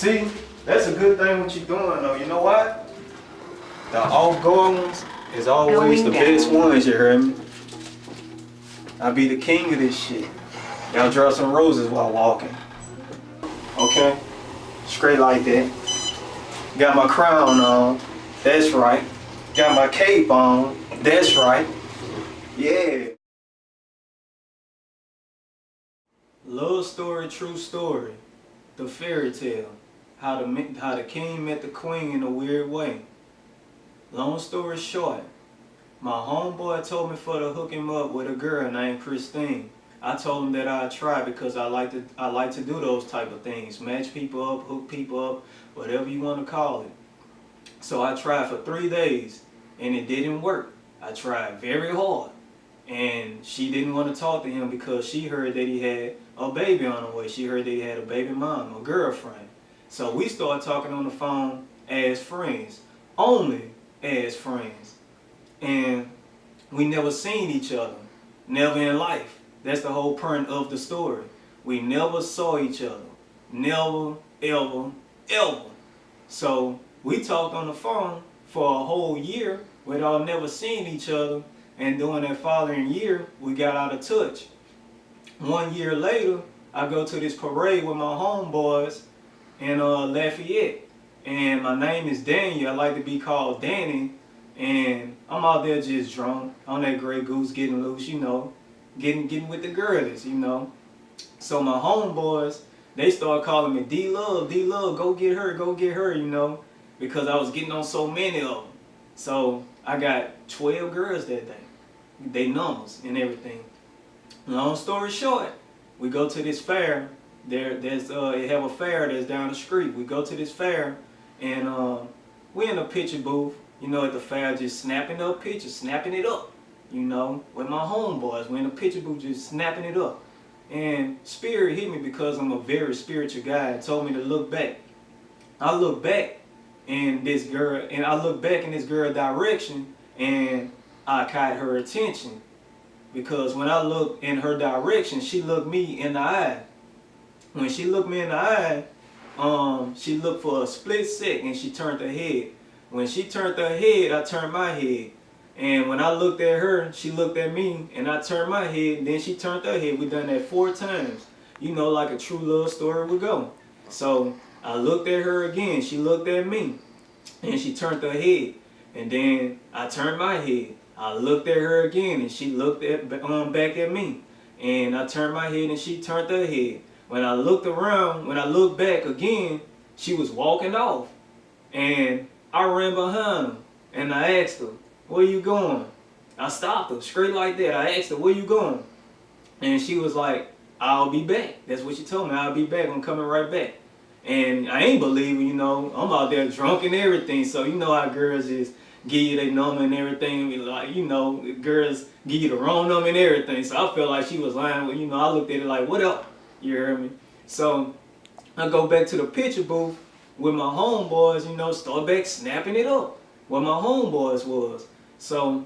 See, that's a good thing what you doing though. You know what? The off-guard ones is always the best ones, you heard me? I be the king of this shit. Y'all drop some roses while walking. Okay? Straight like that. Got my crown on. That's right. Got my cape on. That's right. Yeah. Love story, true story. The fairy tale. How the king met the queen in a weird way. Long story short, my homeboy told me to hook him up with a girl named Christine. I told him that I'd try because I like to do those type of things. Match people up, hook people up, whatever you want to call it. So I tried for 3 days and it didn't work. I tried very hard and she didn't want to talk to him because she heard that he had a baby on the way. She heard that he had a baby mom, a girlfriend. So we started talking on the phone as friends, only as friends. And we never seen each other, never in life. That's the whole point of the story. We never saw each other, never, ever, ever. So we talked on the phone for a whole year without never seeing each other, and during that following year, we got out of touch. 1 year later, I go to this parade with my homeboys in Lafayette, and my name is Daniel. I like to be called Danny, and I'm out there just drunk on that Grey Goose, getting loose, you know, getting with the girlies, you know. So my homeboys, they started calling me dLove, dLove, go get her, you know, because I was getting on so many of them. So I got 12 girls that day, they numbers and everything. Long story short, we go to this fair. They have a fair that's down the street. We go to this fair, and we're in a picture booth, you know, at the fair, just snapping up pictures, snapping it up, you know, with my homeboys. We're in a picture booth, just snapping it up. And spirit hit me because I'm a very spiritual guy. It told me to look back. I look back in this girl, and I look back in this girl's direction, and I caught her attention. Because when I looked in her direction, she looked me in the eye. When she looked me in the eye, she looked for a split second, she turned her head. When she turned her head, I turned my head. And when I looked at her, she looked at me, and I turned my head, and then she turned her head. We done that 4 times. You know, like a true love story would go. So I looked at her again, she looked at me, and she turned her head. And then I turned my head. I looked at her again, and she looked back at me. And I turned my head, and she turned her head. When I looked around, when I looked back again, she was walking off. And I ran behind her, and I asked her, where you going? I stopped her, straight like that. I asked her, where you going? And she was like, I'll be back. That's what she told me, I'll be back, I'm coming right back. And I ain't believing, you know, I'm out there drunk and everything. So you know how girls is, give you their number and everything. Like, you know, girls give you the wrong number and everything. So I felt like she was lying. You know, I looked at it like, what up? You heard me? So I go back to the picture booth with my homeboys, you know, start back snapping it up where my homeboys was. So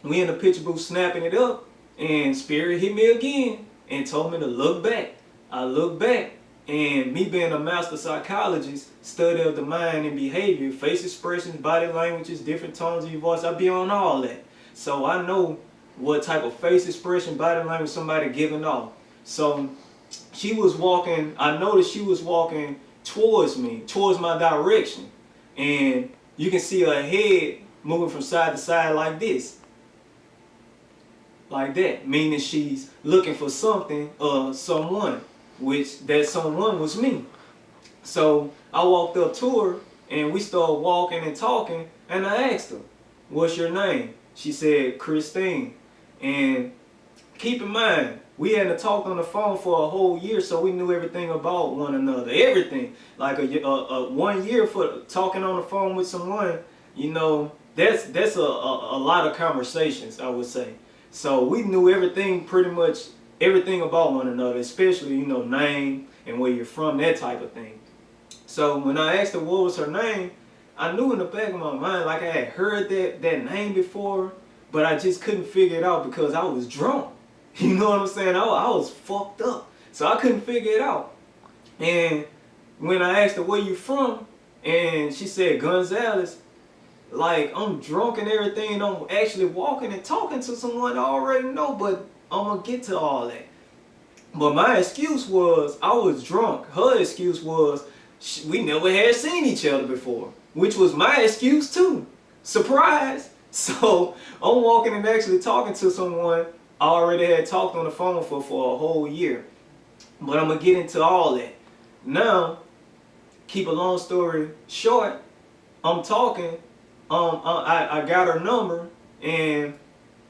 we in the picture booth snapping it up, and spirit hit me again and told me to look back. I looked back, and me being a master psychologist, study of the mind and behavior, face expressions, body languages, different tones of your voice, I be on all that. So I know what type of face expression, body language somebody giving off. So she was walking, I noticed she was walking towards me, towards my direction. And you can see her head moving from side to side like this. Like that, meaning she's looking for something or someone, which that someone was me. So I walked up to her, and we started walking and talking, and I asked her, what's your name? She said, Christine. And keep in mind, we hadn't talked on the phone for a whole year, so we knew everything about one another, everything. Like a 1 year for talking on the phone with someone, you know, that's a lot of conversations, I would say. So we knew everything, pretty much everything about one another, especially, you know, name and where you're from, that type of thing. So when I asked her what was her name, I knew in the back of my mind, like I had heard that name before, but I just couldn't figure it out because I was drunk. You know what I'm saying? I was fucked up. So I couldn't figure it out. And when I asked her where you from, and she said Gonzales, like I'm drunk and everything, and I'm actually walking and talking to someone I already know, but I'm gonna get to all that. But my excuse was I was drunk. Her excuse was we never had seen each other before, which was my excuse too. Surprise! So I'm walking and actually talking to someone I already had talked on the phone for a whole year. But I'm gonna get into all that. Now, keep a long story short, I'm talking. I got her number, and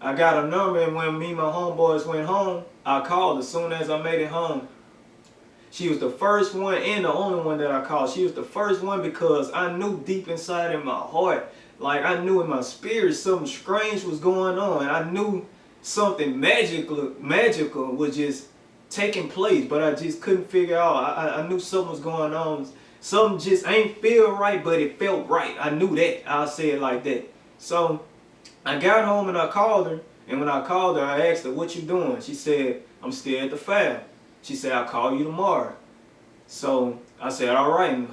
when me and my homeboys went home, I called as soon as I made it home. She was the first one and the only one that I called. She was the first one because I knew deep inside in my heart, like I knew in my spirit something strange was going on. I knew something magical was just taking place, but I just couldn't figure out. I knew something was going on. Something just ain't feel right, but it felt right. I knew that. I'll say it like that. So I got home and I called her. And when I called her, I asked her, what you doing? She said, I'm still at the fab. She said, I'll call you tomorrow. So I said, all right. And,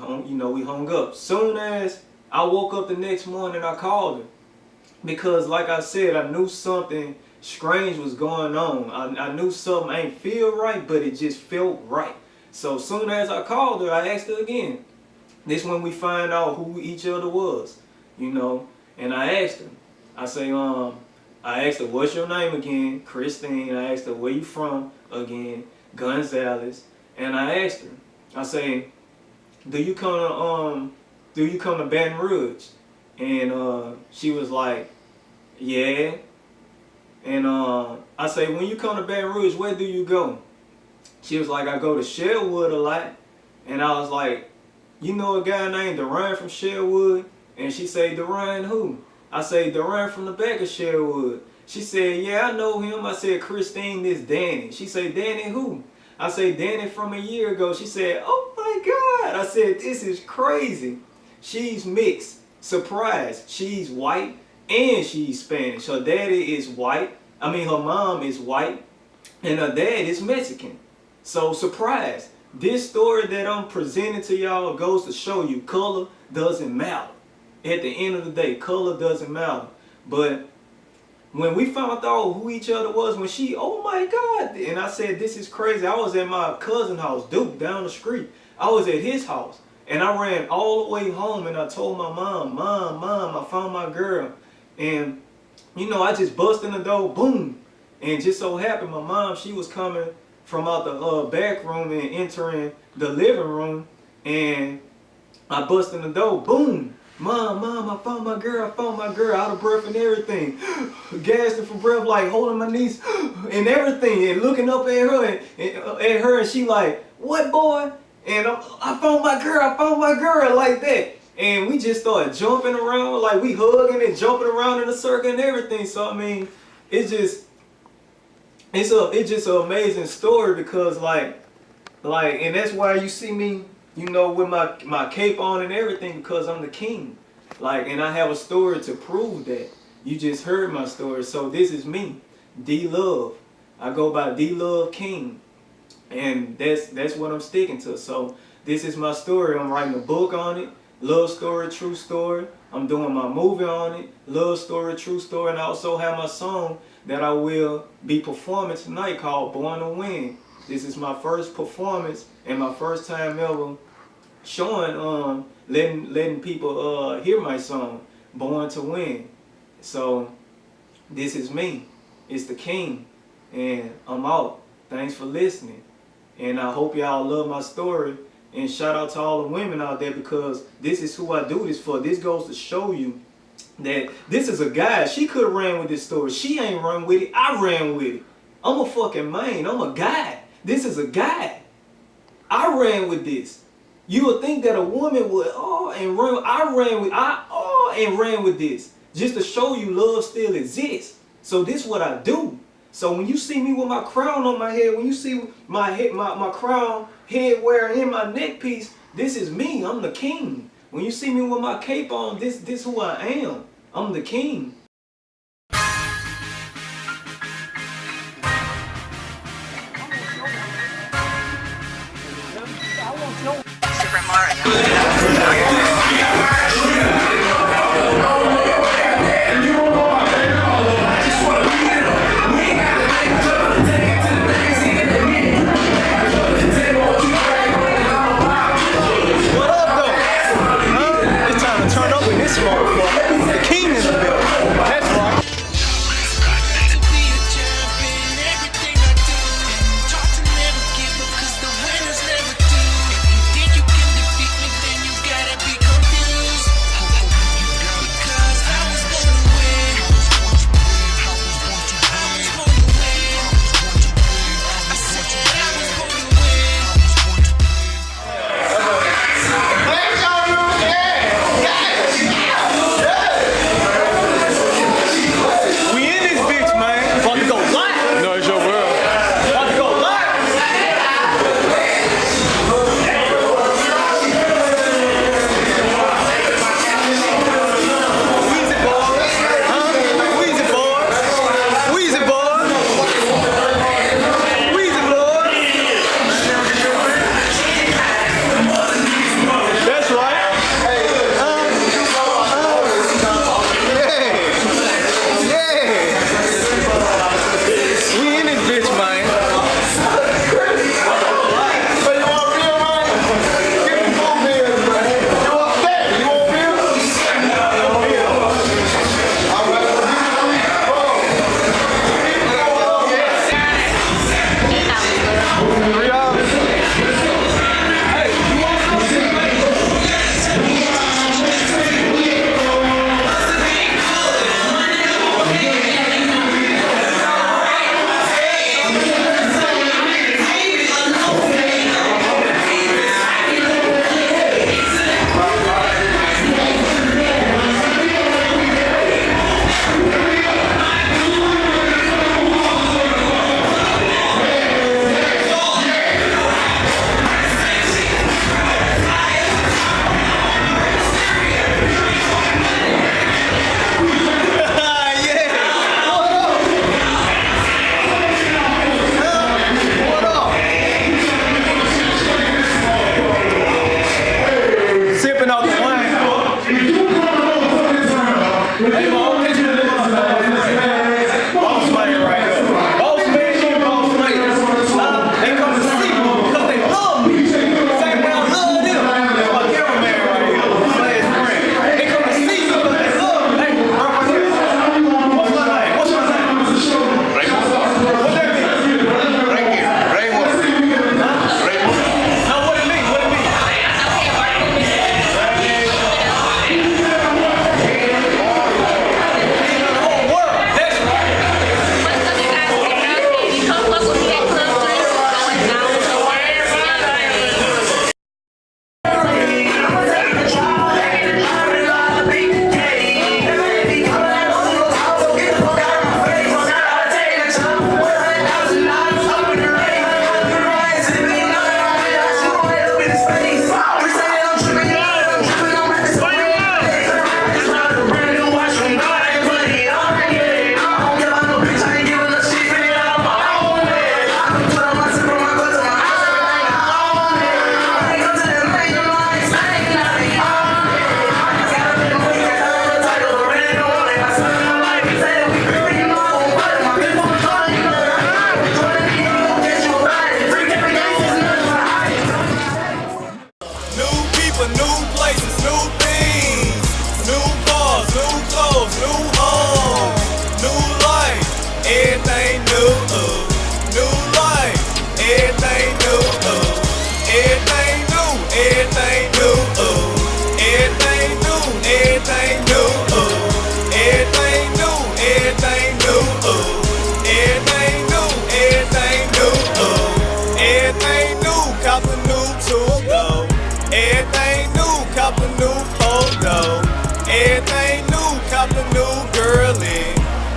we hung up. Soon as I woke up the next morning, I called her. Because like I said, I knew something strange was going on. I knew something ain't feel right, but it just felt right. So soon as I called her, I asked her again. This when we find out who each other was, And I asked her. I say, I asked her, what's your name again? Christine. I asked her, where you from again? Gonzales. And I asked her, I say, do you come to Baton Rouge? And she was like, yeah. And I say, when you come to Baton Rouge, where do you go? She was like, I go to Sherwood a lot. And I was like, you know a guy named Duran from Sherwood? And she said, Duran who? I say, Duran from the back of Sherwood. She said, yeah, I know him. I said, Christine, this Danny. She said, Danny who? I say, Danny from a year ago. She said, oh my God. I said, this is crazy. She's mixed. Surprise. She's white and she's Spanish. Her daddy is white. Her mom is white. And her dad is Mexican. So surprise. This story that I'm presenting to y'all goes to show you color doesn't matter. At the end of the day, color doesn't matter. But when we found out who each other was, when she, oh my God, and I said, this is crazy. I was at my cousin's house, Duke, down the street. I was at his house, and I ran all the way home, and I told my mom, I found my girl. And, I just bust in the door, boom. And just so happened, my mom, she was coming from out the back room and entering the living room, and I bust in the door, boom. Mom, I found my girl, out of breath and everything. Gasping for breath, like holding my niece and everything, and looking up at her, and she like, what boy? And I found my girl, like that. And we just started jumping around, like we hugging and jumping around in a circle and everything. So it's just an amazing story because like, and that's why you see me, with my cape on and everything, because I'm the king. And I have a story to prove that. You just heard my story. So this is me, dLove. I go by dLove King. And that's what I'm sticking to. So this is my story. I'm writing a book on it. Love story, true story. I'm doing my movie on it. Love story, true story. And I also have my song that I will be performing tonight called Born to Win. This is my first performance and my first time ever showing, letting people hear my song, Born to Win. So this is me. It's the King, and I'm out. Thanks for listening, and I hope y'all love my story. And shout out to all the women out there, because this is who I do this for. This goes to show you that this is a guy. She could have ran with this story. She ain't run with it. I ran with it. I'm a fucking man. I'm a guy. This is a guy. I ran with this. You would think that a woman would and run. And ran with this just to show you love still exists. So this is what I do. So when you see me with my crown on my head, when you see my crown head wear in my neck piece, this is me. I'm the king. When you see me with my cape on, this who I am. I'm the king. Super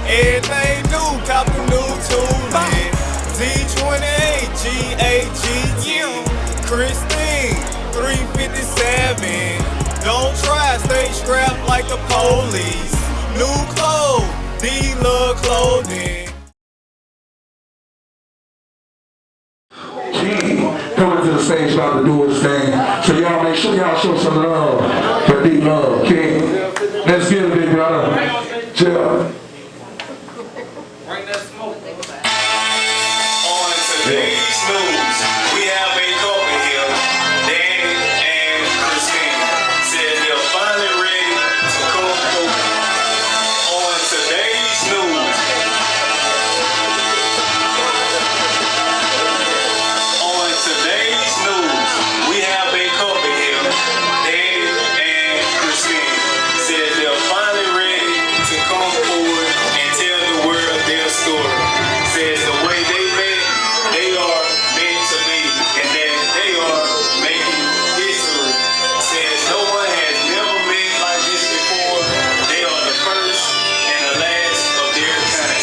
Everything new, cop a new toolie. Z28, G-A-G-G. Christine, 357. Don't try, stay strapped like the police. New clothes, dLove clothing. King coming to the stage about to do his thing. So y'all make sure some love for dLove, King. Let's get it, big brother. Chill. Bring that smoke. On today's news, we have a couple here, Danny and Christine, said they're finally ready to come home. On today's news, we have a couple here, Danny and Christine, said they're finally ready to come forward and tell the world their story. Says the way they met, they are meant to be, and that they are making history. Says no one has never met like this before. They are the first and the last of their kind.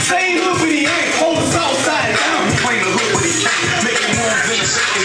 Same hood, but he ain't. Hold the south side down. Claim the hood, but he can't. Making moves in the city.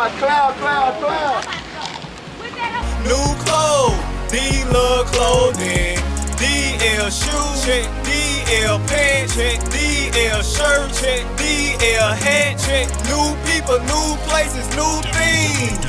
New clothes, dLove clothing. DL shoes, check. DL pants, check. DL shirt, check. DL hat, check. New people, new places, new things.